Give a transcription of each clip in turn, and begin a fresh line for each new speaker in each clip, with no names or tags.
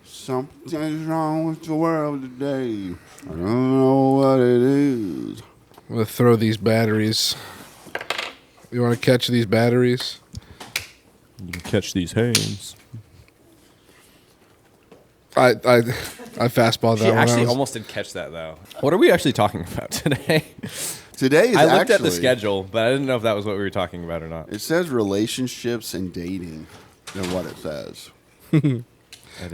Something's wrong with the world today. I don't know what it is.
I'm going to throw these batteries. You want to catch these batteries?
You can catch these hands.
I fastballed that
She
one.
actually almost did catch that, though. What are we actually talking about today?
Today is
I looked at the
actually-
schedule, but I didn't know if that was what we were talking about or not.
It says relationships and dating. Than what it says.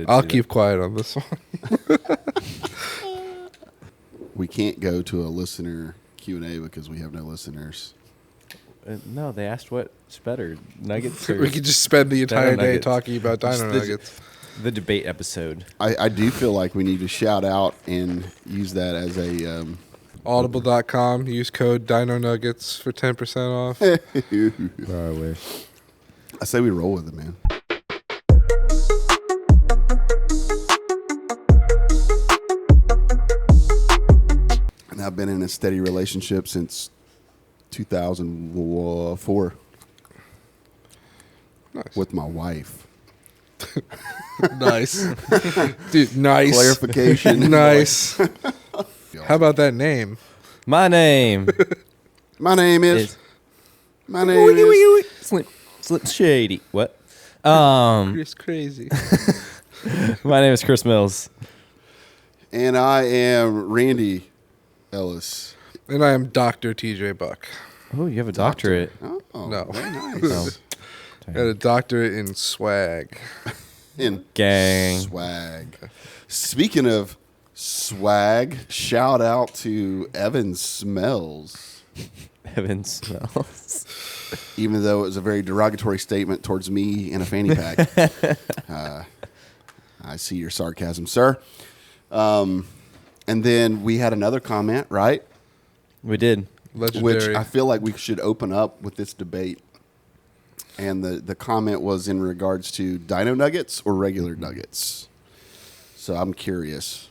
I'll keep quiet on this one.
We can't go to a listener Q&A because we have no listeners.
No, they asked what's better, nuggets or
We could just spend the entire day
Nuggets.
talking about Dino Nuggets.
the debate episode.
I do feel like we need to shout out and use that as a...
Audible.com. Use code Dino Nuggets for 10% off.
I wish.
I say we roll with it, man. And I've been in a steady relationship since 2004
Nice.
with my wife.
Nice. Dude, nice.
Clarification.
Nice. How about that name?
My name
My name is...
is
My name is...
Slim Shady. What?
Chris Crazy.
My name is Chris Mills.
And I am Randy Ellis.
And I am Dr. TJ Buck.
Oh, you have a doctorate.
Oh,
No.
very nice.
Got a doctorate in swag.
In
Gang.
swag. Speaking of swag, shout out to Evan Smells.
Evan Smells.
Even though it was a very derogatory statement towards me in a fanny pack. I see your sarcasm, sir. And then we had another comment, right?
We did.
Legendary.
Which I feel like we should open up with this debate. And the comment was in regards to Dino Nuggets or regular Nuggets. So I'm curious.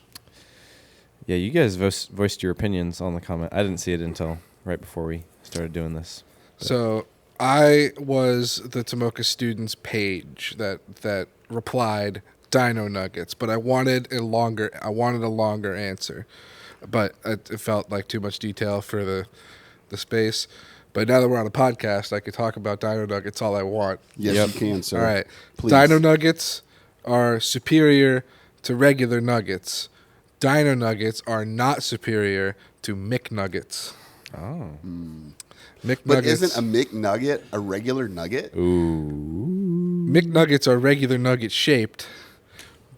Yeah, you guys voiced your opinions on the comment. I didn't see it until right before we started doing this.
So I was the Tomoka students page that replied Dino Nuggets, but I wanted a longer answer, but it felt like too much detail for the space. But now that we're on a podcast, I could talk about Dino Nuggets all I want.
Yes, you can, sir.
All right.
Please.
Dino Nuggets are superior to regular nuggets. Dino Nuggets are not superior to McNuggets.
Oh.
But
McNuggets.
isn't a McNugget a regular nugget?
Ooh.
McNuggets are regular nugget shaped,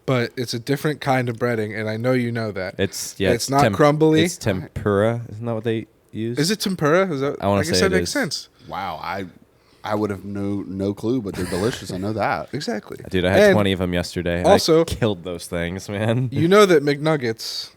but it's a different kind of breading, and I know you know that. It's not crumbly.
It's tempura. Isn't that what they use?
Is it tempura? Is that?
I wanna
guess
say
that
it
makes
is.
sense.
Wow, I would have no clue, but they're delicious. I know that.
Exactly.
Dude, I had
And
20 of them yesterday.
also-
I killed those things, man.
You know that McNuggets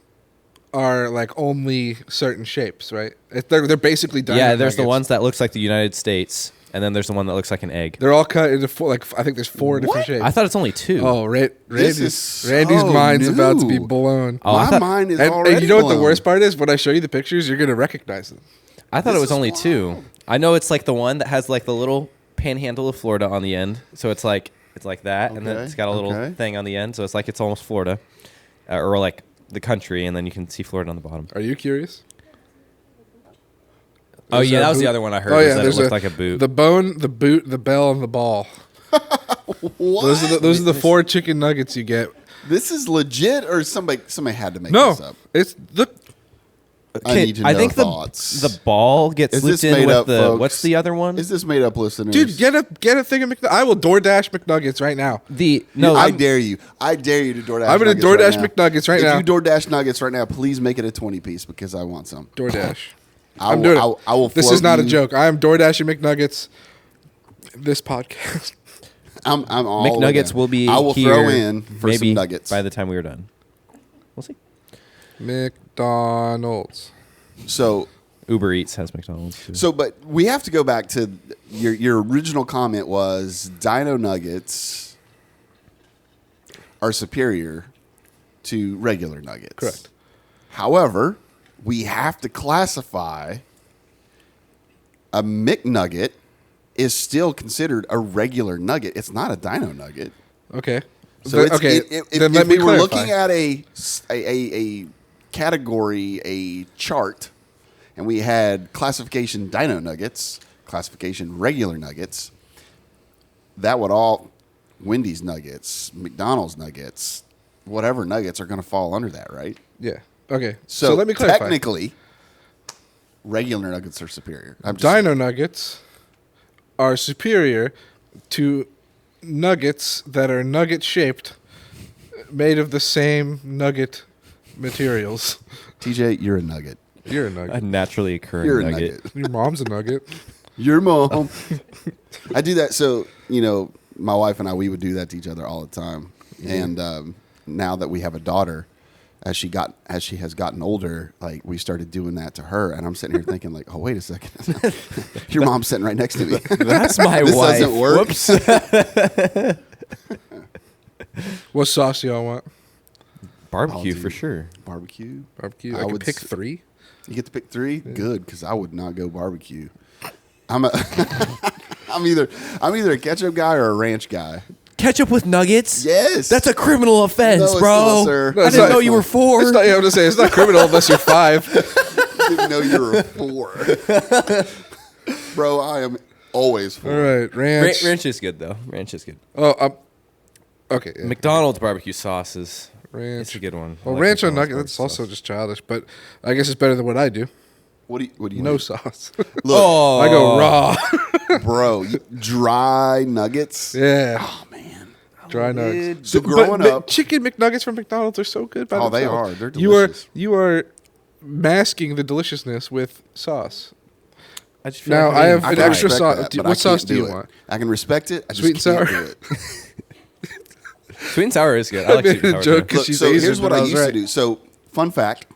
are like only certain shapes, right? They're basically Dino
Yeah, there's the
Nuggets.
ones that looks like the United States, and then there's the one that looks like an egg.
They're all cut into four. Like I think there's four different shapes.
I thought it's only two.
Oh,
This is
Randy's
so
mind's about to be
new.
blown.
Oh, I
My
thought-
mind is
And
already
you know what the
blown.
worst part is? When I show you the pictures, you're gonna recognize them.
I thought
This
it was
is
only
wild.
two. I know it's like the one that has like the little panhandle of Florida on the end. So it's like that, and then
Okay,
it's got a little
okay.
thing on the end. So it's like it's almost Florida, or like the country, and then you can see Florida on the bottom.
Are you curious?
Oh
There's
yeah,
a
that was the
boot-
other one I heard.
Oh
was
yeah,
that it
there's
looked like a boot.
The bone, the boot, the bell, and the ball.
What?
Those are the four chicken nuggets you get.
This is legit, or somebody had to make
No,
this up.
it's the
I need to know
think
thoughts.
the ball gets
Is
looped
this
in
made
with
up,
the
folks?
what's the other one?
Is this made up, listeners?
dude. Get a thing of McNuggets. I will DoorDash McNuggets right now.
I dare you. I dare you to DoorDash.
I'm gonna
nuggets
DoorDash
right
McNuggets right
if
now.
If you DoorDash nuggets right now, please make it a 20-piece because I want some.
DoorDash.
I
I'm
will,
doing it.
I will
This
float
is not a
you.
joke. I am DoorDashing McNuggets. This podcast.
I'm all
McNuggets
in.
will be
I will
here
throw in for
maybe
some nuggets.
by the time we are done. We'll see.
McDonald's.
So,
Uber Eats has McDonald's too.
but we have to go back to your original comment was Dino Nuggets are superior to regular nuggets.
Correct.
However, we have to classify a McNugget is still considered a regular nugget. It's not a dino nugget.
Okay.
So it's,
okay.
if
let me
we were
clarify.
looking at a category, a chart, and we had classification dino nuggets, classification regular nuggets, that would all Wendy's nuggets, McDonald's nuggets, whatever nuggets are going to fall under that, right?
Yeah. Okay.
So,
let me clarify.
technically, regular nuggets are superior.
Dino nuggets are superior to nuggets that are nugget shaped, made of the same nugget materials.
TJ, you're a nugget.
You're a
A
nugget.
naturally occurring
You're a
nugget.
nugget.
Your mom's a nugget.
Your mom. I do that. So, my wife and I, we would do that to each other all the time. And now that we have a daughter, as she has gotten older, like we started doing that to her. And I'm sitting here thinking like, oh, wait a second. Your mom's sitting right next to me.
That's my
This
wife.
doesn't work.
Whoops.
What sauce do y'all want?
Barbecue
Oh,
for
dude.
sure.
Barbecue.
Barbecue.
I
I could
would
pick
s-
3.
You get to pick 3? Good, because I would not go barbecue. I'm either a ketchup guy or a ranch guy.
Ketchup with nuggets?
Yes.
That's a criminal offense,
No, it's
bro.
not, sir.
No,
I
it's
didn't
not.
know you were 4.
It's not, I'm just saying, it's not criminal unless you're 5.
Didn't know you were 4. Bro, I am always 4.
All right, ranch.
Ranch is good though. Ranch is good.
Oh, okay. Yeah.
McDonald's barbecue sauce is
Ranch.
it's a good one. I
Well,
like
ranch on
McDonald's
nugget, that's
barbecue
also
sauce.
just childish, but I guess it's better than what I do.
What do you
No
do?
sauce.
Look,
Oh,
I go raw.
bro, dry nuggets.
Yeah.
Oh man.
Dry nuggets.
So growing up,
chicken McNuggets from McDonald's are so good by
Oh, they
themselves.
are. They're
You
delicious.
are masking the deliciousness with sauce.
I just feel
Now,
like
I
I'm
have
eating
I
an
can
extra
respect
sauce.
that, but
What
I
sauce
can't
do you
it.
want?
I can respect it. I just
Sweet and
can't
sour?
do it.
Sweet and sour is good. I
I
like
made
sweet and
a
sour.
joke.
too.
'Cause
Look,
she's
so
Asian,
here's what
but I
I
was
used
right.
to do. So, fun fact: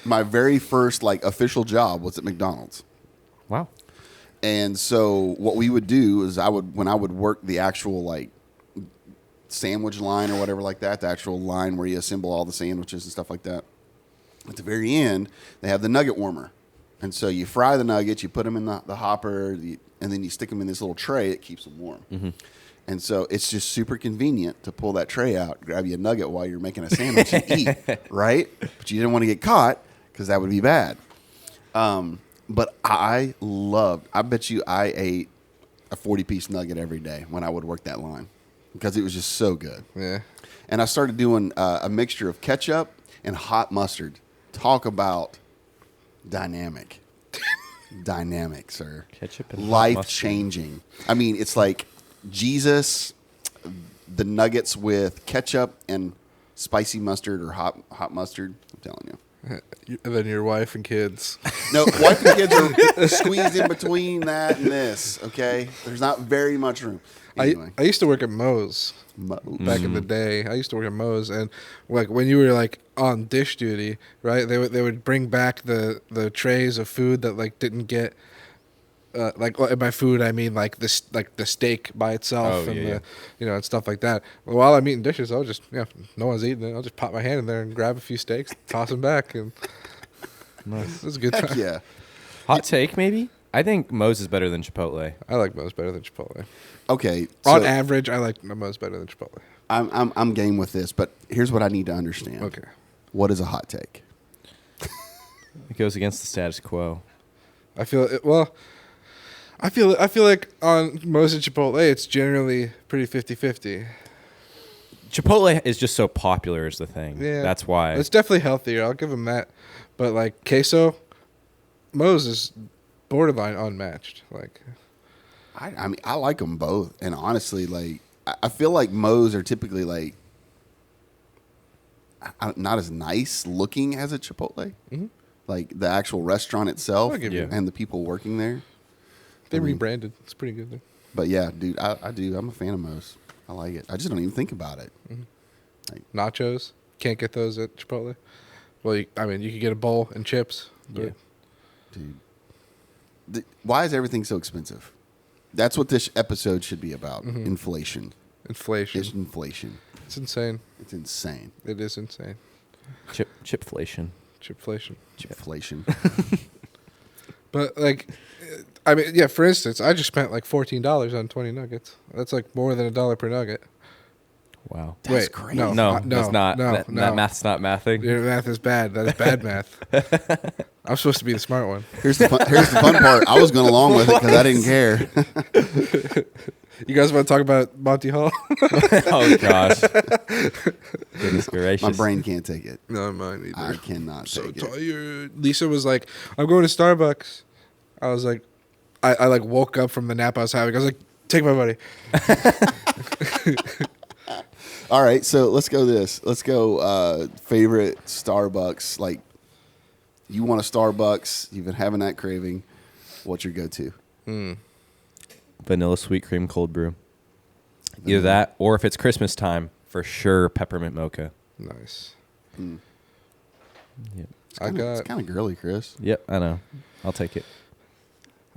my very first official job was at McDonald's.
Wow.
And so what we would do is when I would work the actual sandwich line or whatever like that, the actual line where you assemble all the sandwiches and stuff like that. At the very end, they have the nugget warmer. And so you fry the nuggets, you put them in the hopper, and then you stick them in this little tray. It keeps them warm.
Mm-hmm.
And so it's just super convenient to pull that tray out, grab you a nugget while you're making a sandwich and eat, right? But you didn't want to get caught because that would be bad. But I bet you I ate a 40-piece nugget every day when I would work that line because it was just so good.
Yeah.
And I started doing a mixture of ketchup and hot mustard. Talk about dynamic. Dynamic, sir.
Ketchup and hot
Life-changing. I mean, it's like Jesus, the nuggets with ketchup and spicy mustard or hot mustard. I'm telling you.
And then your wife and kids.
No, wife and kids are squeezed in between that and this, okay? There's not very much room. Anyway.
I used to work at Moe's back in the day. I used to work at Moe's, and when you were on dish duty, right? They would bring back the trays of food that didn't get. By food I mean the steak by itself
Oh,
and
yeah,
and stuff like that. Well, while I'm eating dishes, I'll just no one's eating it. I'll just pop my hand in there and grab a few steaks, toss them back, and
Nice.
it was a good
Heck
time.
yeah.
Hot take, maybe? I think Moe's is better than Chipotle.
I like Moe's better than Chipotle.
Okay.
On
So
average, I like Moe's better than Chipotle.
I'm game with this, but here's what I need to understand.
Okay.
What is a hot take?
It goes against the status quo.
I feel like on Moe's and Chipotle, it's generally pretty 50-50.
Chipotle is just so popular is the thing.
Yeah,
That's why.
it's definitely healthier. I'll give them that. But queso, Moe's is borderline unmatched.
I mean, I like them both, and honestly, I feel like Moe's are typically not as nice looking as a Chipotle.
Mhm.
Like the actual restaurant itself
I'll give
you-
and the people working there.
They
I mean-
rebranded. It's pretty good. Though.
But yeah, dude, I do. I'm a fan of Moe's. I like it. I just don't even think about it.
Nachos, can't get those at Chipotle. Well, you could get a bowl and chips. But
Yeah.
Dude, why is everything so expensive? That's what this episode should be about.
Mhm.
Inflation.
Inflation.
It's inflation.
It's insane.
It's insane.
It is insane.
Chipflation.
Chipflation.
Inflation.
But I mean, yeah. For instance, I just spent like $14 on 20 nuggets. That's like more than $1 per nugget.
Wow.
That's
Wait,
crazy.
no,
No,
no,
that's not.
no,
that
no.
math's not mathing.
Your math is bad. That is bad math. I'm supposed to be the smart one.
Here's the fun part. I was going along with it because I didn't care.
You guys want to talk about Monty Hall?
Oh gosh. Goodness gracious.
My brain can't take it.
No, mine either.
I cannot
So
take it.
tired. Lisa was like, "I'm going to Starbucks." I was like, I like woke up from the nap I was having. I was like, "Take my money."
All right, so let's go this. Let's go favorite Starbucks. Like, you want a Starbucks. You've been having that craving. What's your go-to?
Vanilla sweet cream cold brew. Either that, or if it's Christmas time, for sure peppermint mocha.
Nice.
Yep.
It's kind of girly, Chris.
Yep, I know. I'll take it.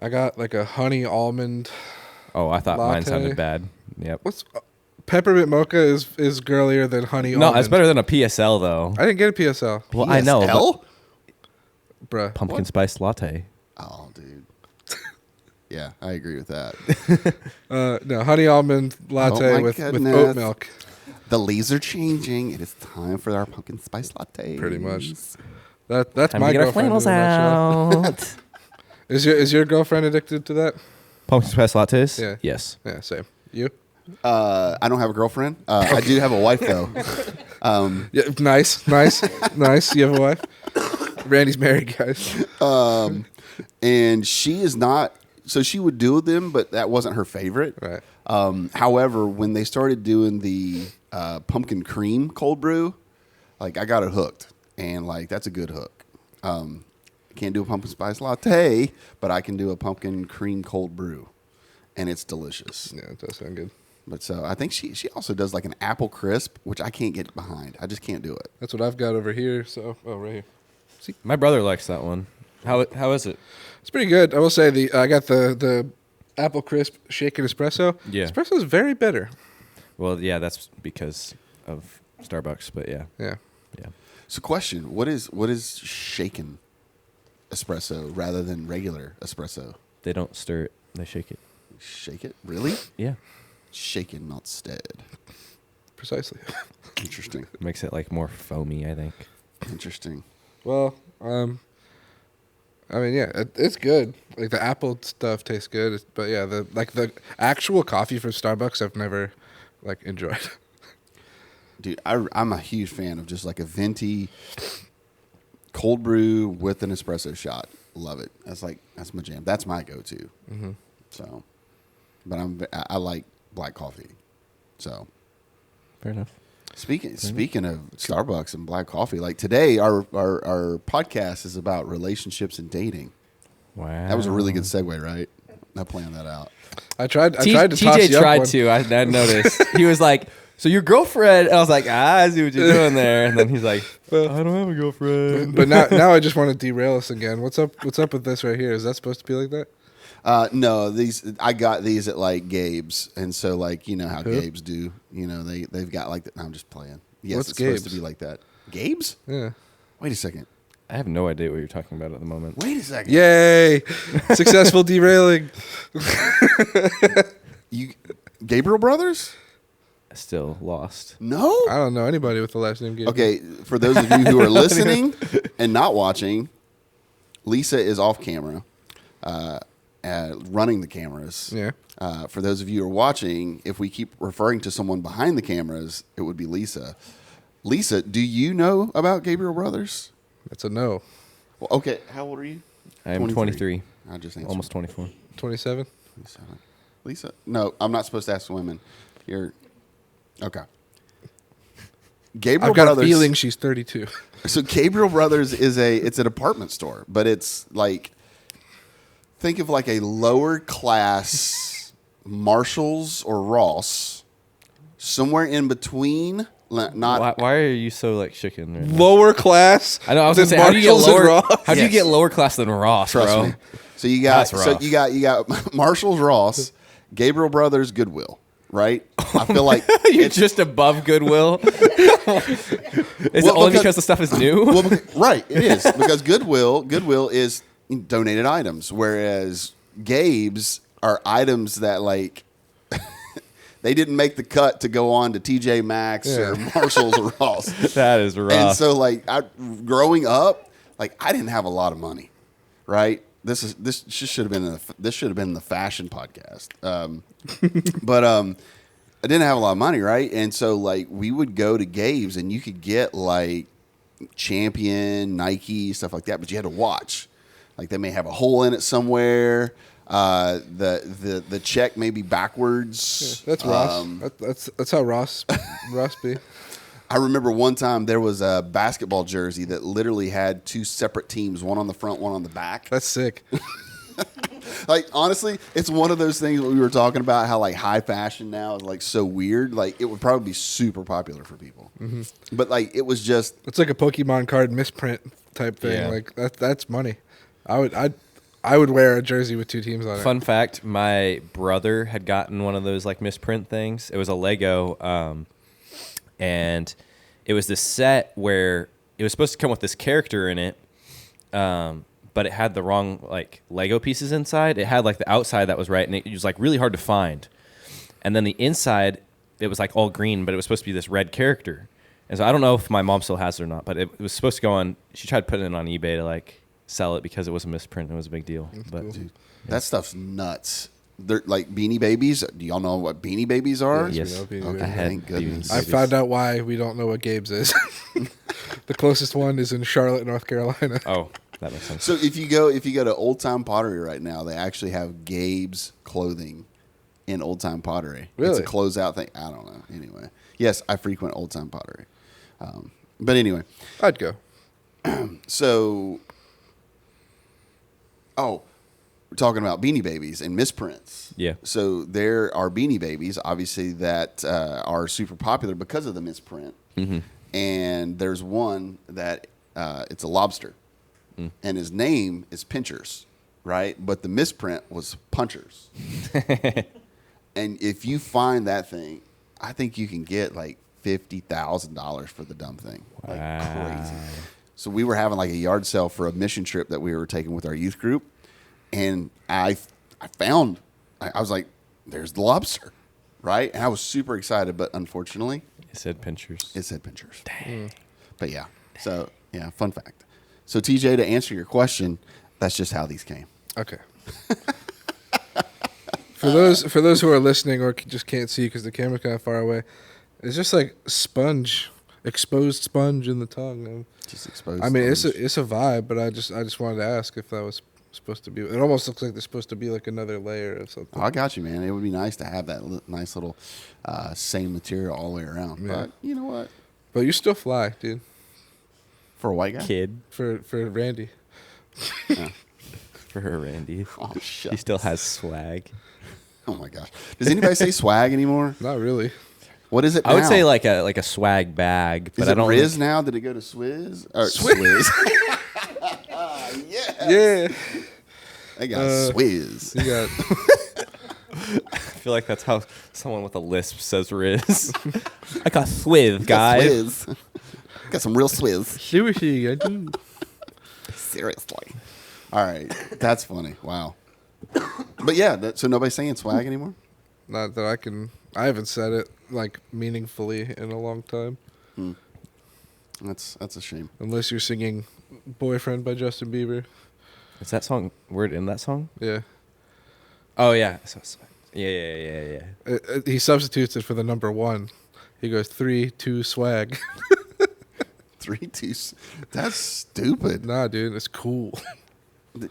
I got like a honey almond.
Oh, I thought mine
Latte.
sounded bad. Yep.
What's peppermint mocha is girlier than honey
No,
almond.
it's better than a PSL though.
I didn't get a PSL,
Well, I know.
PSL?
bruh.
Pumpkin spice latte.
Oh, dude. Yeah, I agree with that.
No, honey almond latte
my
with
goodness.
oat milk.
The leaves are changing. It is time for our pumpkin spice latte.
Pretty much. That's
Time
my
to get our
girlfriend.
flannels
in a nutshell.
out.
Is your girlfriend addicted to that?
Pumpkin spice lattes?
Yeah.
Yes.
Yeah, same. You?
I don't have a girlfriend. I do have a wife though.
Yeah, nice. You have a wife? Randy's married, guys.
And she is not. So she would do them, but that wasn't her favorite.
Right.
However, when they started doing the pumpkin cream cold brew, like I got it hooked, and like that's a good hook. I can't do a pumpkin spice latte, but I can do a pumpkin cream cold brew, and it's delicious.
Yeah, it does sound good.
But so I think she also does like an apple crisp, which I can't get behind. I just can't do it.
That's what I've got over here. So, right here.
See, my brother likes that one. How is it?
It's pretty good. I will say I got the apple crisp shaken espresso.
Yeah.
Espresso is very bitter.
Well, yeah, that's because of Starbucks, but yeah.
Yeah.
Yeah.
So, question: What is shaken espresso rather than regular espresso?
They don't stir it, they shake it.
Shake it, really?
Yeah.
Shaken, not stirred.
Precisely.
Interesting.
Makes it like more foamy, I think.
Interesting.
Well, I mean, yeah, it's good. Like the apple stuff tastes good, but yeah, the actual coffee from Starbucks I've never like enjoyed.
Dude, I'm a huge fan of just like a venti cold brew with an espresso shot. Love it. That's my jam. That's my go-to.
Mm-hmm.
So, but I like black coffee. So,
Fair enough.
speaking of Starbucks and black coffee, like today our podcast is about relationships and dating.
Wow.
That was a really good segue, right? I planned that out.
I tried to toss
TJ
you up
tried
one.
to. I noticed. He was like, "So your girlfriend?" And I was like, I see what you're doing there. And then he's like, I don't have a girlfriend.
But now I just want to derail us again. What's up with this right here? Is that supposed to be like that?
No, I got these at like Gabe's, and so like you know how
Who?
Gabe's do. You know they've got like I'm just playing. Yes,
What's
it's supposed to
Gabe's?
be like that. Gabe's?
Yeah.
Wait a second.
I have no idea what you're talking about at the moment.
Wait a second.
Yay! Successful derailing.
You Gabriel Brothers?
Still lost.
No.
I don't know anybody with the last name Gabriel.
Okay, for those of you who are listening and not watching, Lisa is off camera, running the cameras.
Yeah.
For those of you who are watching, if we keep referring to someone behind the cameras, it would be Lisa. Lisa, do you know about Gabriel Brothers?
That's a no.
Well, okay, how old are you?
I am 23.
I just answered.
Almost 24.
27.
27. Lisa? No, I'm not supposed to ask women. You're okay. Gabriel
I've got
Brothers.
a feeling she's 32.
So Gabriel Brothers it's an apartment store, but it's like think of like a lower class Marshalls or Ross, somewhere in between. Not
Why are you so like chicken? Right now?
Lower class.
I know. I was
than
gonna say, how do you get
Marshalls and
lower?
Ross?
How do you
Yes.
get lower class than Ross,
trust
bro?
me. So you got
That's
so
rough.
you got Marshalls, Ross, Gabriel Brothers, Goodwill, right? I feel like
You're just above Goodwill. Is it
Well,
only
because-
because the stuff is new?
well, right, it is because Goodwill is donated items, whereas Gabe's are items that like they didn't make the cut to go on to TJ Maxx or Marshalls or Ross.
That is rough.
And so like growing up, like I didn't have a lot of money, right? This should have been the fashion podcast. But I didn't have a lot of money, right? And so like we would go to Gabe's and you could get like Champion, Nike, stuff like that, but you had to watch. Like they may have a hole in it somewhere. The check may be backwards.
Yeah, that's Ross. That's how Ross be.
I remember one time there was a basketball jersey that literally had two separate teams, one on the front, one on the back.
That's sick.
Like honestly, it's one of those things that we were talking about how like high fashion now is like so weird. Like it would probably be super popular for people, but like it was just
It's like a Pokemon card misprint type thing.
Yeah.
Like that's money. I would wear a jersey with two teams on it.
Fun fact: my brother had gotten one of those like misprint things. It was a Lego, and it was this set where it was supposed to come with this character in it, but it had the wrong like Lego pieces inside. It had like the outside that was right, and it was like really hard to find. And then the inside, it was like all green, but it was supposed to be this red character. And so I don't know if my mom still has it or not, but it was supposed to go on. She tried putting it on eBay to like sell it because it was a misprint. It was a big deal. But
cool.
dude, that stuff's nuts. They're like Beanie Babies. Do y'all know what Beanie Babies are?
Yes.
We know
Okay,
Beanie
I had
thank goodness.
Beanie
I found out why we don't know what Gabe's is. The closest one is in Charlotte, North Carolina.
oh, that makes sense.
So if you go to Old Time Pottery right now, they actually have Gabe's clothing in Old Time Pottery.
Really?
It's a closeout thing. I don't know. Anyway, yes, I frequent Old Time Pottery. But anyway,
I'd go.
so we're talking about Beanie Babies and misprints.
Yeah.
So there are Beanie Babies, obviously, that are super popular because of the misprint.
Mm-hmm.
And there's one that it's a lobster, and his name is Pinchers, right? But the misprint was Punchers. And if you find that thing, I think you can get like $50,000 for the dumb thing. Like crazy. So we were having like a yard sale for a mission trip that we were taking with our youth group, and I was like, "There's the lobster," right? And I was super excited, but unfortunately,
It said pinchers.
it said Pinchers. Dang. But yeah, so yeah, fun fact. So TJ, to answer your question, that's just how these came.
Okay. For those who are listening or just can't see because the camera's kind of far away, it's just like sponge, exposed sponge in the tongue.
Just exposed.
I mean, it's
sponge.
a vibe, but I just wanted to ask if that was supposed to be. It almost looks like there's supposed to be like another layer of something.
Oh, I got you, man. It would be nice to have that nice little same material all the way around.
Yeah.
But you know what?
But you still fly, dude.
For a white guy.
Kid
For Randy.
for her, Randy.
Oh shit.
He still has swag.
Oh my gosh. Does anybody say swag anymore?
Not really.
What is it now?
I would say like a swag bag, but
Is
I
it
don't.
Riz now? Did it go to Swizz? Or
Swizz.
Swizz. Yeah.
Yeah.
They got Swizz.
You got
I feel like that's how someone with a lisp says Riz. I got Swizz,
Got
guys.
Swizz. Got some real Swizz.
seriously. I do.
Seriously. All right. That's funny. Wow. But yeah, so nobody's saying swag anymore?
Not that I can. I haven't said it like meaningfully in a long time.
That's a shame.
Unless you're singing "Boyfriend" by Justin Bieber.
Is that song word in that song?
Yeah.
Oh yeah. Yeah.
He substitutes it for the number one. He goes 3, 2, swag.
3, 2. That's stupid.
Nah, dude, it's cool.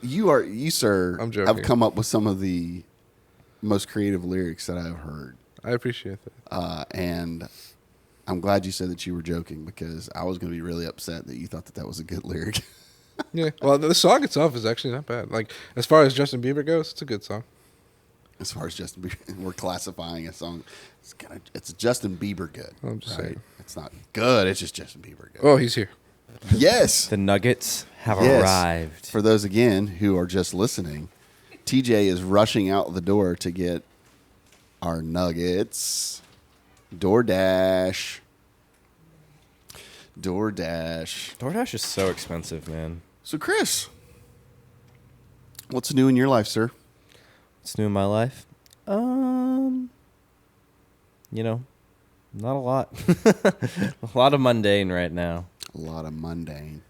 You, sir,
I'm joking.
have come up with some of the most creative lyrics that I've heard.
I appreciate that.
And I'm glad you said that you were joking because I was going to be really upset that you thought that was a good lyric.
Yeah. Well, the song itself is actually not bad. Like as far as Justin Bieber goes, it's a good song.
As far as Justin Bieber, we're classifying a song. It's Justin Bieber good.
I'm just saying.
It's not good. It's just Justin Bieber good.
Oh, he's here.
Yes.
The Nuggets have
Yes.
arrived.
For those, again, who are just listening, TJ is rushing out the door to get our nuggets. DoorDash.
DoorDash is so expensive, man.
So, Chris, what's new in your life, sir?
What's new in my life? You know, not a lot. A lot of mundane right now.
A lot of mundane.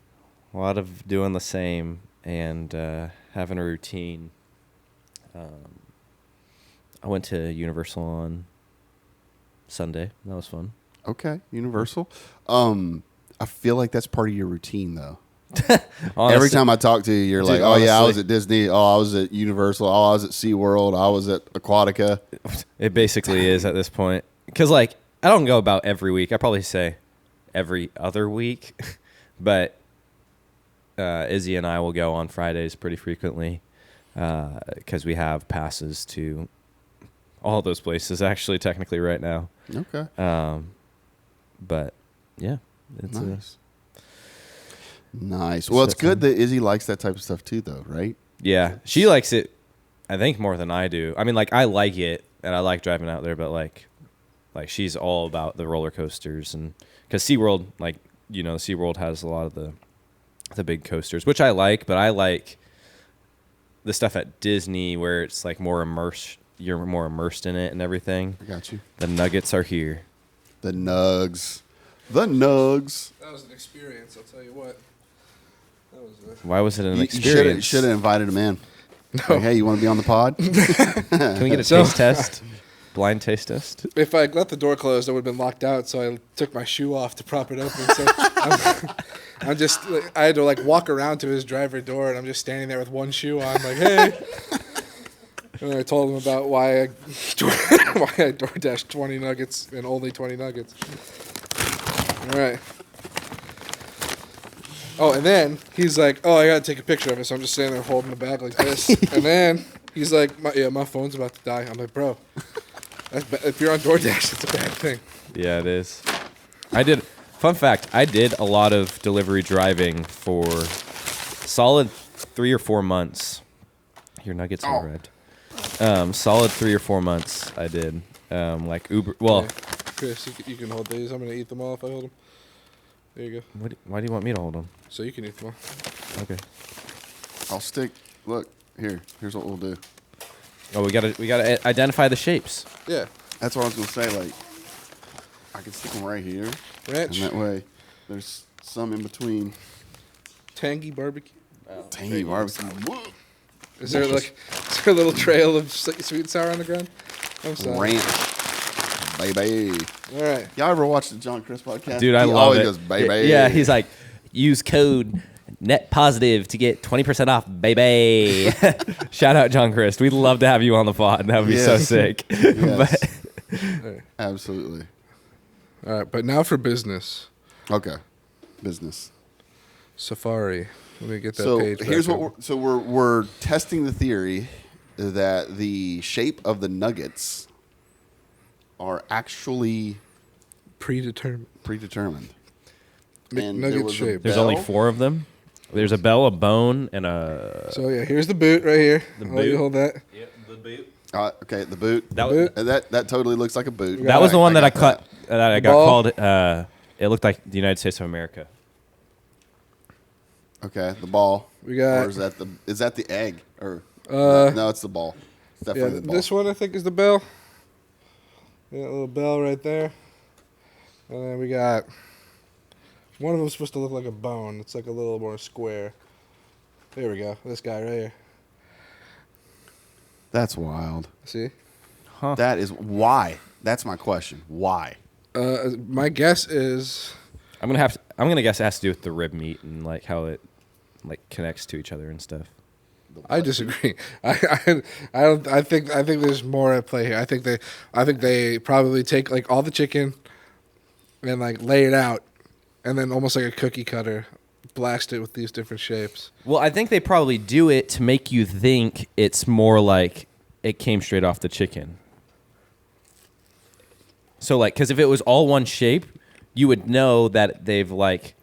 A lot of doing the same and having a routine. I went to Universal on Sunday. That was fun.
Okay, Universal. I feel like that's part of your routine, though.
Honestly,
Every time I talk to you, you're
Dude,
like, "Oh yeah, I
honestly.
was at Disney. Oh, I was at Universal. Oh, I was at SeaWorld. I was at Aquatica."
It basically is at this point. Because, like, I don't go about every week. I probably say every other week. But Izzy and I will go on Fridays pretty frequently because we have passes to all those places, actually, technically, right now.
Okay.
But, yeah. It's
Nice. Nice. Well, it's good that Izzy likes that type of stuff too, though, right?
Yeah. She likes it, I think, more than I do. I mean, like, I like it, and I like driving out there, but, like she's all about the roller coasters. And because SeaWorld, like, you know, SeaWorld has a lot of the big coasters, which I like, but I like the stuff at Disney where it's, like, more immersed. You're more immersed in it and everything.
I got you.
The Nuggets are here.
The Nugs. The Nugs.
That was an experience, I'll tell you what. That was
Why was it an
You
experience?
should have invited him in. Like, hey, you want to be on the pod?
Can we get a taste test? Blind taste test?
If I left the door closed, I would have been locked out, so I took my shoe off to prop it open. So I'm just, I had to, like, walk around to his driver door, and I'm just standing there with one shoe on, like, hey. And I told him about why I DoorDashed 20 nuggets and only 20 nuggets. All right. Oh, and then he's like, oh, I got to take a picture of it. So I'm just standing there holding the bag like this. And then he's like, my phone's about to die. I'm like, bro, if you're on DoorDash, it's a bad thing.
Yeah, it is. Fun fact, I did a lot of delivery driving for solid 3 or 4 months. Your nuggets are arrived. Solid 3 or 4 months I did. Like Uber, well.
Yeah. Chris, you can hold these. I'm going to eat them all if I hold them. There you go.
Why do you want me to hold them?
So you can eat them all.
Okay.
I'll stick. Look, here's what we'll do.
Oh, we gotta identify the shapes.
Yeah.
That's what I was going to say. Like, I can stick them right here.
Ranch.
And that way, there's some in between.
Tangy barbecue.
Tangy barbecue.
Is there a little trail of sweet and sour on the ground? I'm sorry.
Ranch. Baby.
All right.
Y'all ever watch the John Chris podcast?
Dude, I
He
love
always
it.
goes, baby.
Yeah, he's like, use code net positive to get 20% off, baby. Shout out John Christ. We'd love to have you on the pod. That would be so
Yes.
sick.
Yes.
Right.
Absolutely.
All right, but now for business.
Okay. Business.
Safari. Let me get that
So
page.
here's
back
what
up.
we're testing the theory that the shape of the nuggets are actually
Predetermined.
predetermined. And there
McNugget
was a
shape.
There's
bell.
only 4 of them. There's a bell, a bone, and a...
So yeah, here's the boot right here.
The
I'll let you
boot.
hold that.
Yep, the boot.
Okay, the boot.
That
Boot.
was,
That totally looks like a boot.
that was the one that I
got
cut. That I got
Ball.
called. It looked like the United States of America.
Okay, the ball.
We got-
Or is that the egg? Or
Uh,
no, it's the ball. It's
Yeah,
definitely the ball.
this one I think is the bell. Yeah, a little bell right there. And then we got one of them supposed to look like a bone. It's like a little more square. There we go. This guy right here.
That's wild.
See?
Huh.
That is why. That's my question. Why?
My guess is
I'm gonna guess it has to do with the rib meat and like how it like connects to each other and stuff.
I disagree. I think there's more at play here. I think they probably take like all the chicken and like lay it out, and then almost like a cookie cutter, blast it with these different shapes.
Well, I think they probably do it to make you think it's more like it came straight off the chicken. So like, because if it was all one shape, you would know that they've like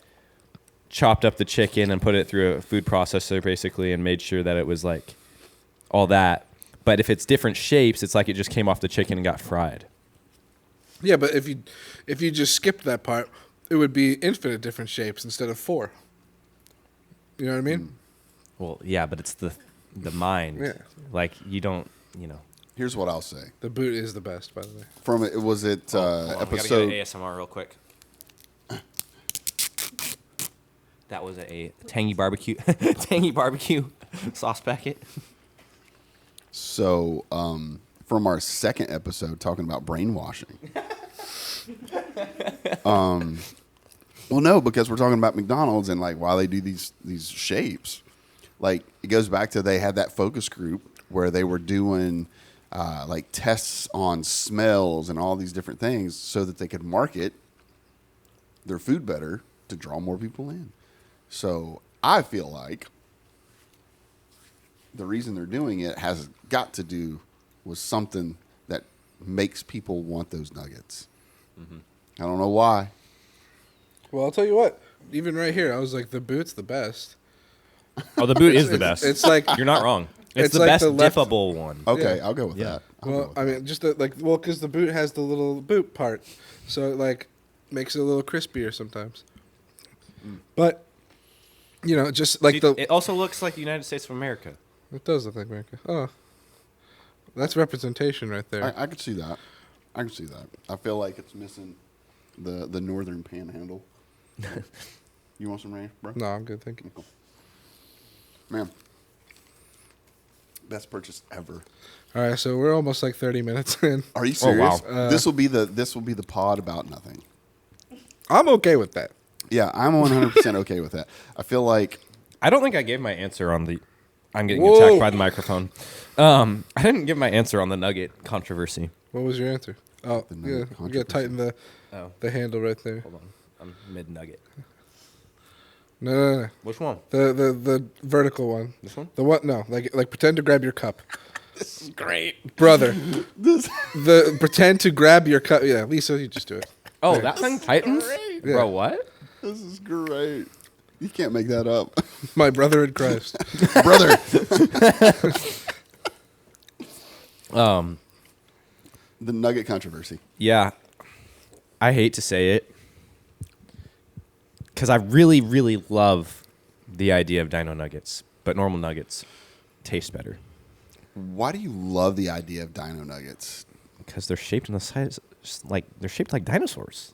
chopped up the chicken and put it through a food processor basically and made sure that it was like all that. But if it's different shapes, it's like it just came off the chicken and got fried.
Yeah, but if you just skipped that part, it would be infinite different shapes instead of 4. You know what I mean?
Well, yeah, but it's the mind.
Yeah.
Like you don't.
Here's what I'll say.
The boot is the best, by the way.
From it was it
Hold on, we gotta
episode.
get ASMR real quick. That was a tangy barbecue, tangy barbecue sauce packet.
So, from our second episode talking about brainwashing. Well, no, because we're talking about McDonald's and like why they do these shapes. Like it goes back to they had that focus group where they were doing like tests on smells and all these different things so that they could market their food better to draw more people in. So I feel like the reason they're doing it has got to do with something that makes people want those nuggets. Mm-hmm. I don't know why.
Well, I'll tell you what. Even right here, I was like, the boot's the best.
Oh, the boot is the best.
It's like
You're not wrong. It's the
like
best
the left-
dippable one.
Okay,
Yeah.
I'll go with
Yeah.
that. I'll go
Well,
with
I
that.
mean, just because the boot has the little boot part, so it like makes it a little crispier sometimes. But just like
See, it also looks like the United States of America.
it does look like America. Oh, that's representation right there.
I could see that. I can see that. I feel like it's missing the northern panhandle. You want some ranch, bro?
No, I'm good, thank you.
Cool. Man, best purchase ever.
All right, so we're almost like 30 minutes in.
Are you
Oh, wow.
serious? This will be the pod about nothing.
I'm okay with that.
Yeah, I'm 100% okay with that. I feel like
I don't think I gave my answer on the. I'm getting
Whoa.
attacked by the microphone. I didn't give my answer on the nugget controversy.
What was your answer? Oh,
The
yeah,
nugget
you got to
controversy.
tighten
Oh,
the handle right there.
hold on. I'm mid nugget.
No.
Which one?
The vertical one.
This one?
The what? No, like pretend to grab your cup,
This is great.
brother.
this.
The pretend to grab your cup. Yeah, Lisa, you just do it.
Oh,
There.
that thing tightens?
Yeah.
Bro, what?
This is great. You can't make that up,
My brother in Christ.
brother. The nugget controversy.
Yeah. I hate to say it. Because I really, really love the idea of dino nuggets. But normal nuggets taste better.
Why do you love the idea of dino nuggets?
Because they're shaped in the size, they're shaped like dinosaurs.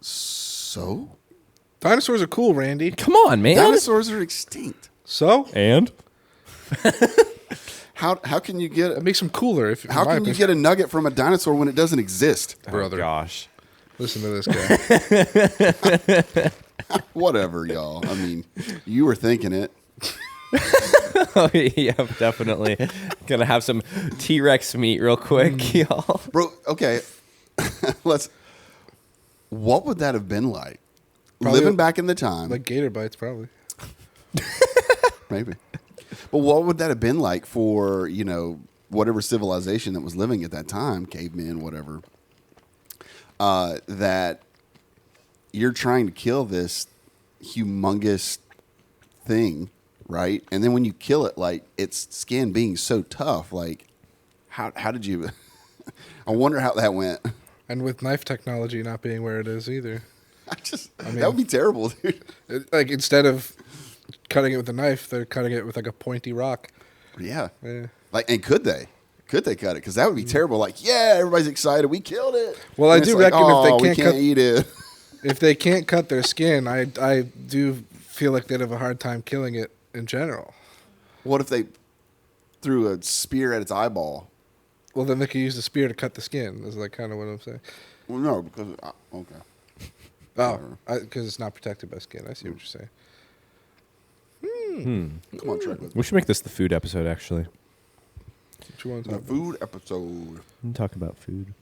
So?
Dinosaurs are cool, Randy.
Come on, man.
Dinosaurs are extinct.
So
And?
How can you get
that makes them cooler. If
how can you get a nugget from a dinosaur when it doesn't exist?
Brother.
Oh, gosh.
Listen to this guy.
Whatever, y'all. I mean, you were thinking it.
Oh, yeah, definitely. Gonna have some T-Rex meat real quick, y'all.
Bro, okay. What would that have been like?
Probably
Living back in the time.
Like gator bites, probably.
Maybe. But what would that have been like for, whatever civilization that was living at that time, cavemen, whatever, that you're trying to kill this humongous thing, right? And then when you kill it, like, its skin being so tough, like, how did you... I wonder how that went.
And with knife technology not being where it is either.
That would be terrible, dude.
Like, instead of cutting it with a knife, they're cutting it with like a pointy rock.
Yeah.
Yeah.
Like, and could they? Could they cut it? Because that would be terrible. Like, yeah, everybody's excited. We killed it.
Well,
And
I
it's
do
like,
reckon if they
we
can't
can't
cut-
eat it.
If they can't cut their skin, I do feel like they'd have a hard time killing it in general.
What if they threw a spear at its eyeball?
Well, then they could use the spear to cut the skin. Is like kind of what I'm saying.
Well, no, because okay.
Oh, because it's not protected by skin. I see what you're saying.
Come on, Trent.
We should make this the food episode, actually.
What you want to
The
talk about?
food episode.
We can talk about food.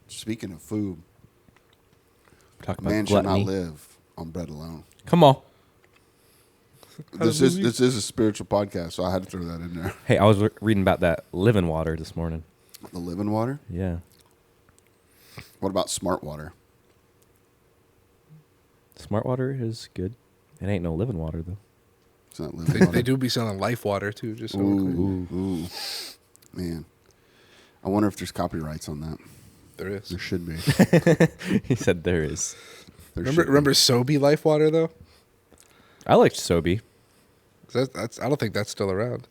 Speaking of food,
Talk about
man should not
gluttony.
live on bread alone.
Come on.
This is a spiritual podcast, so I had to throw that in there.
Hey, I was reading about that living water this morning.
The living water.
Yeah.
What about smart water?
Smart water is good. It ain't no living water, though.
It's not living
They,
water.
they do be selling life water too. Just so we're clear.
Ooh, man. I wonder if there's copyrights on that.
There is.
There should be.
He said there is.
There
Remember,
should be.
remember Sobe life water though.
I liked Sobe.
That's I don't think that's still around.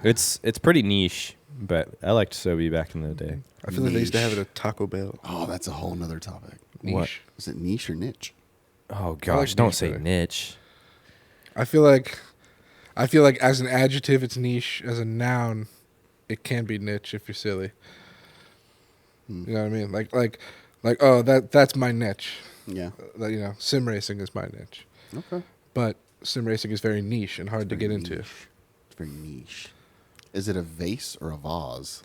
It's pretty niche. But I liked Sobe back in the day.
I feel like they used to have it
Niche.
at Taco Bell.
Oh, that's a whole nother topic.
What?
Niche.
Is it niche or niche?
Oh
like
gosh, don't
niche
say
better.
niche.
I feel like as an adjective it's niche. As a noun, it can be niche if you're silly. You know what I mean? Like oh that's my niche.
Yeah.
Sim racing is my niche.
Okay.
But sim racing is very niche and hard to get into.
It's very niche. Is it a vase or a vase?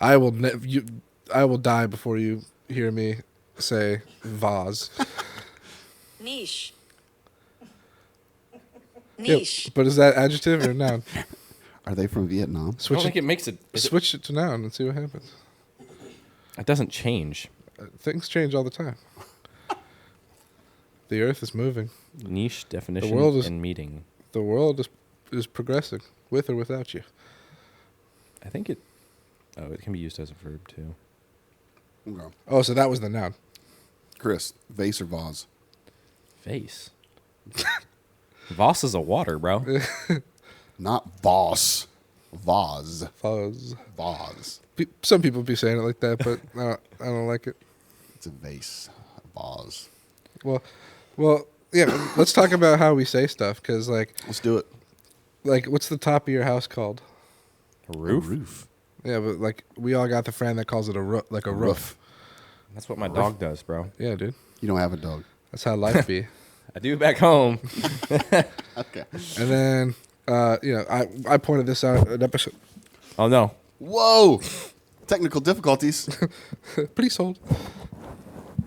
I will I will die before you hear me say vase.
Niche.
Yeah,
Niche.
but is that adjective or noun?
Are they from Vietnam?
I don't
Switch
think
it,
it makes it.
switch it to noun and see what happens.
It doesn't change.
Things change all the time. The earth is moving.
Niche definition
world is-
and meeting.
The world is progressing, with or without you.
I think it. Oh, it can be used as a verb too.
Okay.
Oh, so that was the noun.
Chris, vase or vase?
Vase. Voss is a water, bro.
Not vase. Vase.
Vase.
Vase.
Some people be saying it like that, but I don't like it.
It's a vase. A vase.
Well, yeah. Let's talk about how we say stuff, because
Let's do it.
what's the top of your house called?
A roof?
A roof.
Yeah, but we all got the friend that calls it a roof, like a roof.
That's what my dog does, bro.
Yeah, dude.
You don't have a dog.
That's how life be.
I do back home.
Okay.
And then, I pointed this out in an episode.
Oh no.
Whoa! Technical difficulties.
Please hold.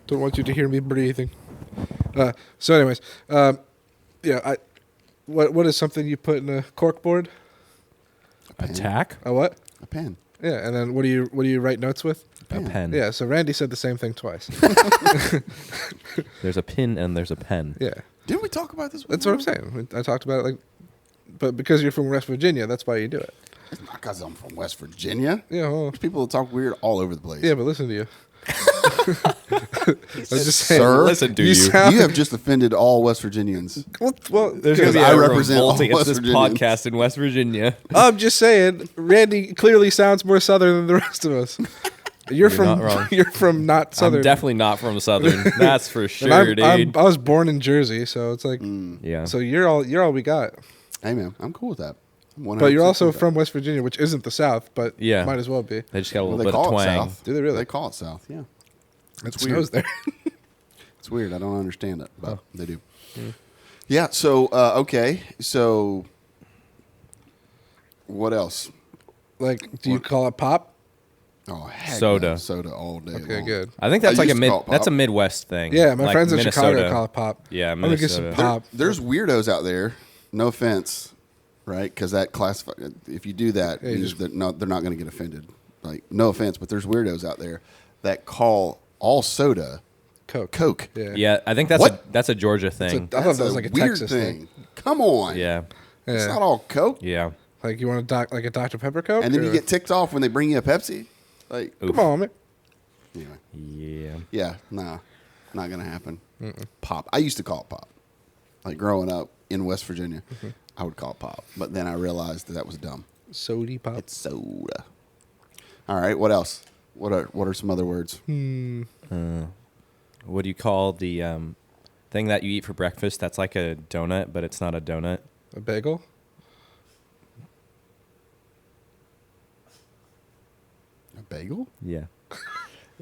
Don't want you to hear me breathing. So, anyways, what is something you put in a corkboard?
A pen.
Attack?
A what?
A pen.
Yeah, and then what do you write notes with?
A pen.
Yeah, so Randy said the same thing twice.
There's a pin and there's a pen.
Yeah,
Didn't we talk about this before?
that's what I'm saying. I talked about it but because you're from West Virginia, that's why you do it.
It's not because I'm from West Virginia.
Yeah, well,
There's people that talk weird all over the place.
yeah, but listen to you. I was just saying.
Sir,
Listen to you.
sound-
You have just offended all West Virginians.
well,
There's
Because
going to be
I
a
represent
revolt
all
against
West
this
Virginians.
podcast in West Virginia.
I'm just saying. Randy clearly sounds more Southern than the rest of us. You're
not wrong.
You're from not Southern.
I'm definitely not from Southern. That's for
And
sure, dude.
I was born in Jersey, so it's like,
Yeah.
so you're all we got.
Hey, man, I'm cool with that. I'm 100%
But you're also
cool with that.
from West Virginia, which isn't the South, but
Yeah.
might as well be.
They just got a
Well,
little
they
bit of
call it
twang.
South.
Do they really?
They call it South, yeah.
It
weird.
snows there.
It's weird. I don't understand it, but they do. Yeah, so, okay. So, what else?
Do you call it pop?
Oh, heck
Soda.
no. Soda all day
Okay,
long.
good.
I think that's
I
like
used to call it
that's a
pop.
Midwest thing.
Yeah, my
Like
friends in Chicago
Minnesota.
call it pop.
Yeah,
I'm gonna get some
Minnesota.
pop.
There's weirdos out there. No offense, right? Because that classify. If you do that,
Yeah, you
means
just-
that they're not going to get offended. Like, no offense, but there's weirdos out there that call all soda
Coke.
Coke.
Yeah.
Yeah, I think that's
What?
a Georgia
I
thing.
thought
That's
that was like a
weird
Texas thing.
Come on.
Yeah.
It's
Yeah.
not all Coke.
Yeah.
Like you want a like a Dr Pepper Coke,
And then you
or-
get ticked off when they bring you a Pepsi. Like,
come on, man.
anyway.
Yeah.
Yeah, nah, not gonna happen. Pop. I used to call it pop. Like growing up in West Virginia, I would call it pop. But then I realized that was dumb.
Sody pop.
It's soda. All right. What else? What are some other words?
What do you call the thing that you eat for breakfast that's like a donut, but it's not a donut?
A bagel.
A bagel?
Yeah.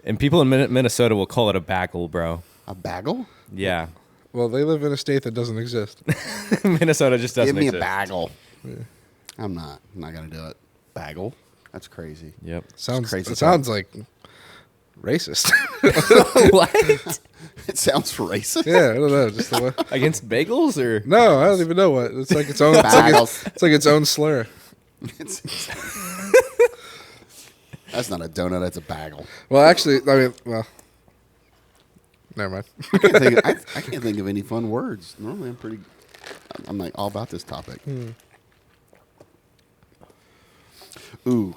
And people in Minnesota will call it a bagel, bro.
A bagel?
Yeah.
Well, they live in a state that doesn't exist.
Minnesota just doesn't
Give me
exist.
a bagel. I'm not gonna do it. Bagel? That's crazy.
Yep.
Sounds
crazy
it sounds like racist.
What?
It sounds racist.
Yeah, I don't know. Just the way.
Against bagels or?
No, I don't even know what. It's like its own.
Bagels.
It's like its own slur.
That's not a donut. That's a bagel.
Well, actually, never mind.
I can't think of any fun words. Normally, I'm like all about this topic. Ooh,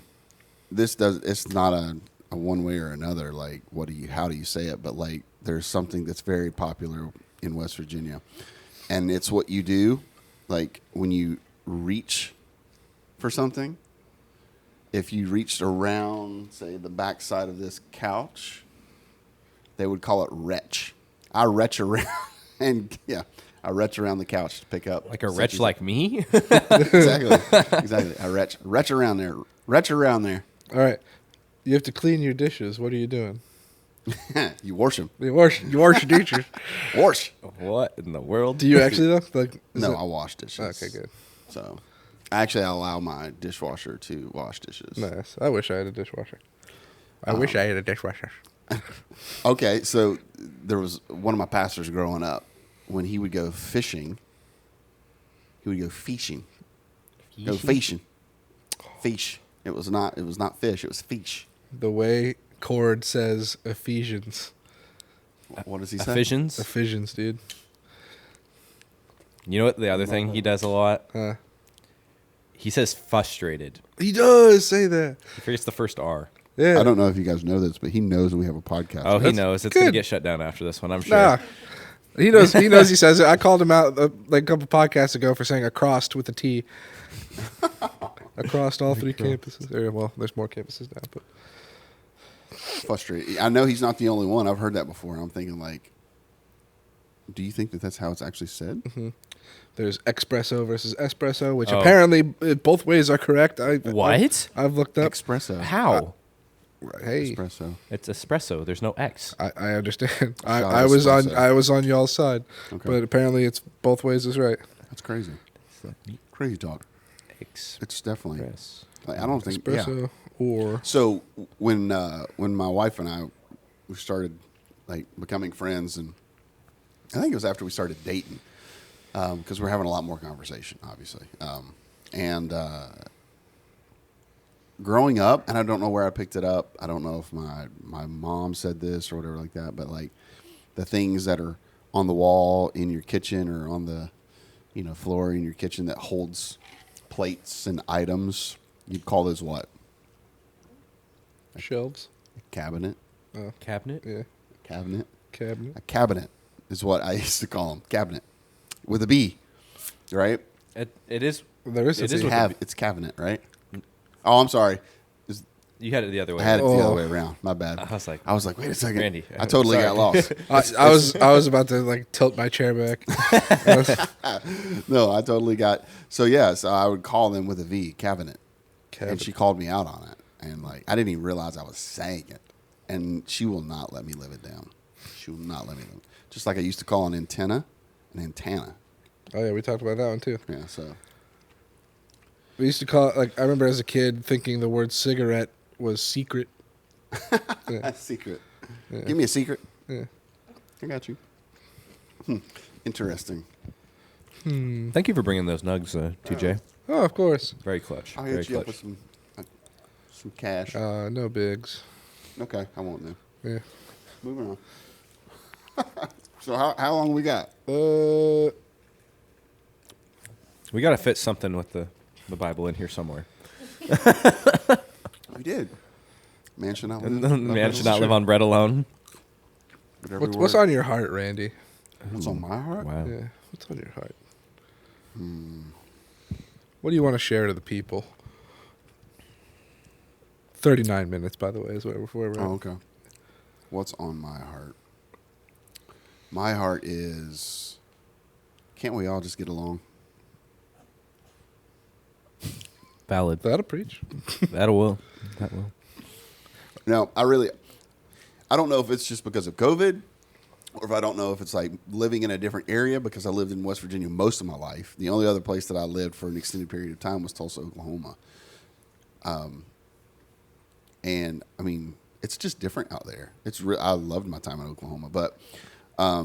it's not a one way or another. Like, how do you say it? But like, there's something that's very popular in West Virginia, and it's what you do, like when you reach for something. if you reached around, say, the backside of this couch, they would call it retch. I retch around, and I retch around the couch to pick up.
Like a wretch like me?
Exactly. I retch around there. Retch around there.
All right. You have to clean your dishes. What are you doing?
You wash them.
You wash your dishes.
Wash.
What in the world?
Do you actually though? Like,
No, I wash dishes.
Okay, good.
So, actually, I allow my dishwasher to wash dishes.
Nice. I wish I had a dishwasher. I wish I had a dishwasher.
Okay, so there was one of my pastors growing up. When he would go fishing, he would go fishing. Go fishing. Fish. It was not fish. It was fish.
The way Cord says Ephesians.
What does he say?
Fissions?
Ephesians, dude.
You know what the other thing he does a lot?
Huh.
He says frustrated.
He does say that.
He forgets the first R.
Yeah.
I don't know if you guys know this, but he knows we have a podcast.
Oh, he
That's
knows. It's going to
good.
get shut down after this one, I'm sure.
Nah. He knows. He knows. He says it. I called him out like a couple podcasts ago for saying across with a T. Across all 3 campuses. Well, there's more campuses now, but
Frustrated. I know he's not the only one. I've heard that before. And I'm thinking, like, do you think that that's how it's actually said?
there's espresso versus espresso, which
Oh.
apparently both ways are correct.
What?
I've looked up.
Espresso.
How?
Hey,
Espresso.
It's espresso. There's no X.
I understand. I
Shot
was
espresso.
I was on y'all's side,
Okay.
but apparently it's both ways is right.
That's crazy. Crazy talk.
X.
It's definitely.
Press.
Like, I don't think. Yeah.
Espresso or
So when my wife and I we started like becoming friends, and I think it was after we started dating, because we're having a lot more conversation, obviously. And growing up, and I don't know where I picked it up. I don't know if my mom said this or whatever like that, but like the things that are on the wall in your kitchen or on the floor in your kitchen that holds plates and items, you'd call those what?
shelves.
Cabinet.
Cabinet?
Yeah,
Cabinet.
cabinet.
A cabinet is what I used to call them. Cabinet with a B, right?
It is.
There is a
It is
T.
with
It's cabinet, right? Oh, I'm sorry.
You had it the other way.
I had it the
Oh.
other way around. My bad.
I was like,
wait a second.
Randy,
I totally
sorry.
got lost.
I was about to like tilt my chair back.
No, I totally got. So I would call them with a V, cabinet, and she called me out on it, and like I didn't even realize I was saying it, and she will not let me live it down. She will not let me live. Just like I used to call an antenna, an antenna.
Oh yeah, we talked about that one too.
Yeah. So
We used to call it, like, I remember as a kid thinking the word cigarette was secret.
that's secret. Give me a secret.
Yeah.
I got you. Interesting.
thank you for bringing those nugs, TJ.
Oh, of course.
Very clutch.
I'll
Very
hit you up
clutch.
with some cash.
No bigs.
Okay, I won't then.
Yeah.
Moving on. So how long we got?
We got to fit something with the Bible in here somewhere.
We did. Man should not live.
Man should not live on bread alone.
What's on your heart, Randy?
What's on my heart?
Wow.
Yeah. What's on your heart? What do you want to share to the people? 39 minutes, by the way, is where we're at.
Oh, okay. What's on my heart? My heart is, can't we all just get along?
Valid.
That'll preach.
That will. That will.
No, I don't know if it's just because of COVID or if I don't know if it's like living in a different area, because I lived in West Virginia most of my life. The only other place that I lived for an extended period of time was Tulsa, Oklahoma. And I mean, it's just different out there. I loved my time in Oklahoma, but I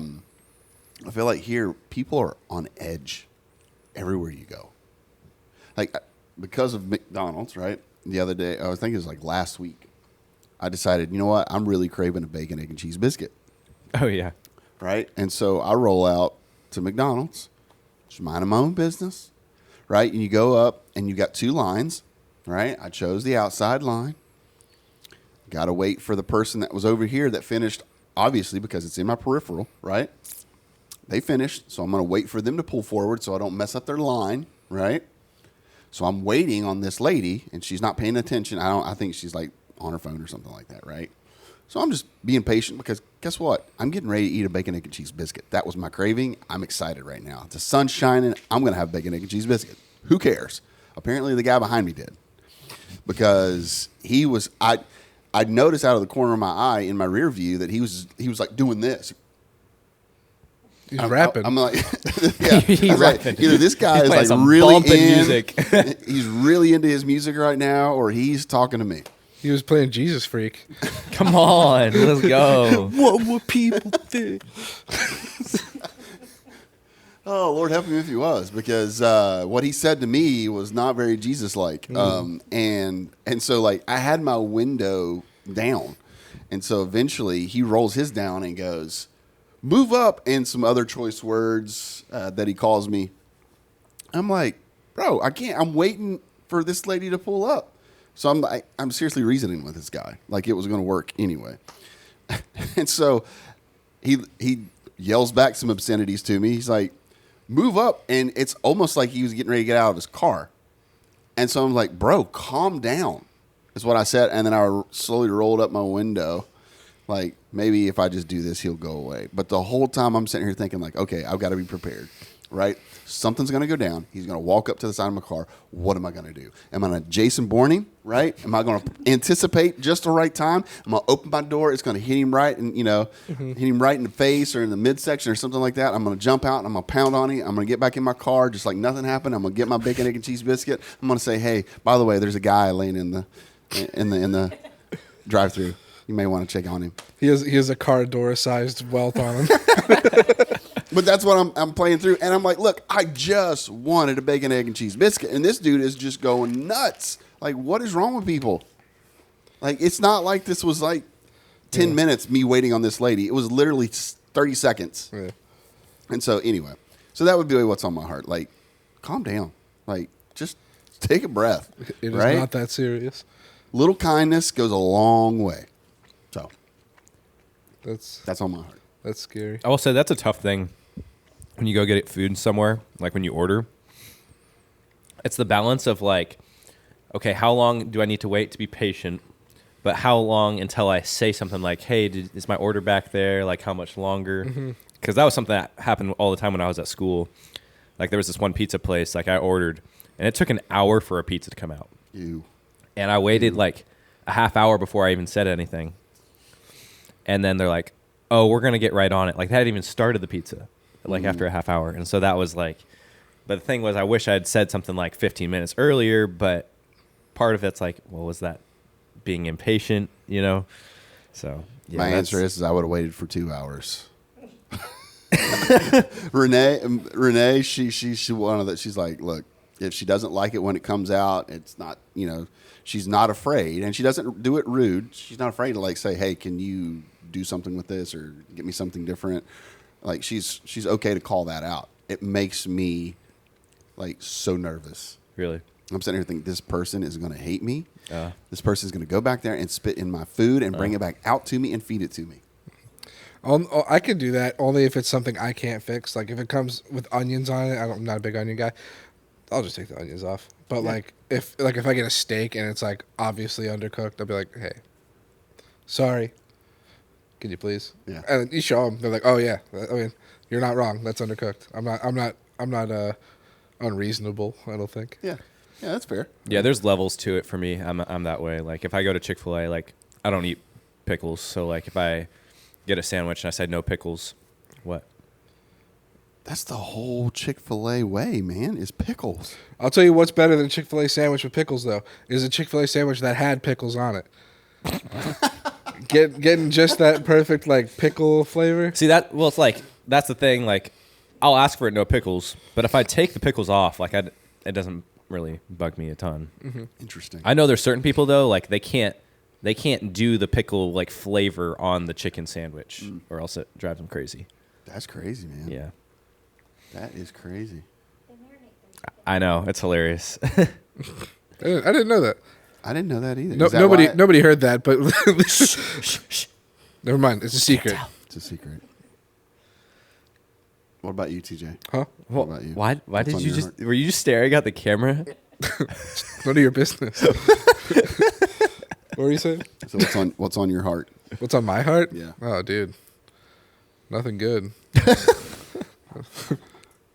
feel like here people are on edge everywhere you go. Like because of McDonald's, right? The other day, I think it was like last week, I decided, you know what? I'm really craving a bacon, egg, and cheese biscuit,
Oh, yeah.
right? And so I roll out to McDonald's, just minding my own business, right? And you go up and you got 2 lines, right? I chose the outside line. Got to wait for the person that was over here that finished, obviously, because it's in my peripheral, right? They finished, so I'm going to wait for them to pull forward so I don't mess up their line, right? So I'm waiting on this lady, and she's not paying attention. I think she's like on her phone or something like that, right? So I'm just being patient because guess what? I'm getting ready to eat a bacon, egg, and cheese biscuit. That was my craving. I'm excited right now. The sun's shining. I'm going to have bacon, egg, and cheese biscuit. Who cares? Apparently the guy behind me did because I noticed out of the corner of my eye in my rear view that he was like doing this.
He's rapping.
I'm like, yeah.
He's
I was like,
rapping.
either this guy
He's
is
playing
like
some
really
bumping
in,
music.
he's really into his music right now, or he's talking to me.
He was playing Jesus Freak.
Come on, let's go.
What would people think?
Oh, Lord help him if he was, because what he said to me was not very Jesus-like. And so, like, I had my window down. And so eventually he rolls his down and goes, "Move up," and some other choice words that he calls me. I'm like, bro, I can't. I'm waiting for this lady to pull up. So I'm seriously reasoning with this guy like it was going to work anyway. And so he yells back some obscenities to me. He's like, "Move up," and it's almost like he was getting ready to get out of his car. And so I'm like, "Bro, calm down," is what I said. And then I slowly rolled up my window, like maybe if I just do this, he'll go away. But the whole time I'm sitting here thinking like, okay, I've got to be prepared, right? Something's going to go down. He's going to walk up to the side of my car. What am I going to do? Am I going to Jason Bourne him, right? Am I going to anticipate just the right time? I'm going to open my door. It's going to hit him right and, hit him right in the face or in the midsection or something like that. I'm going to jump out and I'm going to pound on him. I'm going to get back in my car just like nothing happened. I'm going to get my bacon, egg, and cheese biscuit. I'm going to say, "Hey, by the way, there's a guy laying in the drive-thru. You may want to check on him."
He has a car door sized welt on him.
But that's what I'm playing through. And I'm like, look, I just wanted a bacon, egg, and cheese biscuit. And this dude is just going nuts. Like, what is wrong with people? Like, it's not like this was like 10 minutes me waiting on this lady. It was literally 30 seconds.
Yeah.
And so anyway, so that would be what's on my heart. Like, calm down. Like, just take a breath.
It is
right?
not that serious.
Little kindness goes a long way. So
That's
on my heart.
That's scary.
I will say that's a tough thing when you go get food somewhere, like when you order. It's the balance of like, okay, how long do I need to wait to be patient? But how long until I say something like, "Hey, is my order back there? Like, how much longer?" Because that was something that happened all the time when I was at school. Like, there was this one pizza place, like I ordered, and it took an hour for a pizza to come out. And I waited like a half hour before I even said anything. And then they're like, "Oh, we're going to get right on it." Like, they hadn't even started the pizza, like, after a half hour. And so that was like, but the thing was, I wish I had said something like 15 minutes earlier, but part of it's like, well, was that being impatient, So, yeah.
My answer is I would have waited for 2 hours. Renee, she's one of the, she's like, look, if she doesn't like it when it comes out, it's not, she's not afraid, and she doesn't do it rude. She's not afraid to like say, "Hey, can you do something with this or get me something different?" Like she's okay to call that out. It makes me like so nervous.
Really?
I'm sitting here thinking this person is going to hate me. This person is going to go back there and spit in my food and bring it back out to me and feed it to me.
I could do that only if it's something I can't fix. Like if it comes with onions on it, I'm not a big onion guy. I'll just take the onions off. But like if I get a steak and it's like obviously undercooked, I'll be like, "Hey, sorry, can you please?"
Yeah.
And you show them, they're like, "Oh yeah, I mean, you're not wrong. That's undercooked. I'm not unreasonable. I don't think."
Yeah, that's fair.
Yeah, there's levels to it for me. I'm that way. Like, if I go to Chick-fil-A, like, I don't eat pickles. So, like, if I get a sandwich and I said no pickles, what?
That's the whole Chick-fil-A way, man, is pickles.
I'll tell you what's better than a Chick-fil-A sandwich with pickles, though, is a Chick-fil-A sandwich that had pickles on it. Getting just that perfect, like, pickle flavor.
See, it's like, that's the thing. Like, I'll ask for it no pickles, but if I take the pickles off, like, it doesn't really bug me a ton.
Mm-hmm.
Interesting.
I know there's certain people, though, like, they can't do the pickle, like, flavor on the chicken sandwich, or else it drives them crazy.
That's crazy, man.
Yeah.
That is crazy.
I know. It's hilarious.
I didn't know that.
I didn't know that either.
No,
Is that
nobody heard that, but never mind. It's a secret.
It's a secret. What about you, TJ?
Huh?
What about you?
Why
What's
did
on
you
your
just,
heart?
were you just staring at the camera?
None of your business. What were you saying?
So what's on your heart?
What's on my heart?
Yeah.
Oh, dude. Nothing good.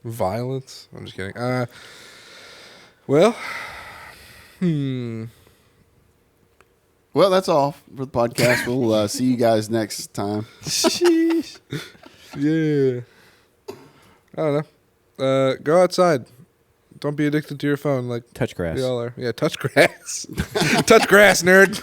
Violence? I'm just kidding. Well,
Well, that's all for the podcast. We'll see you guys next time.
yeah. I don't know. Go outside. Don't be addicted to your phone like
Touch grass.
we all are. Yeah, touch grass. Touch grass, nerd.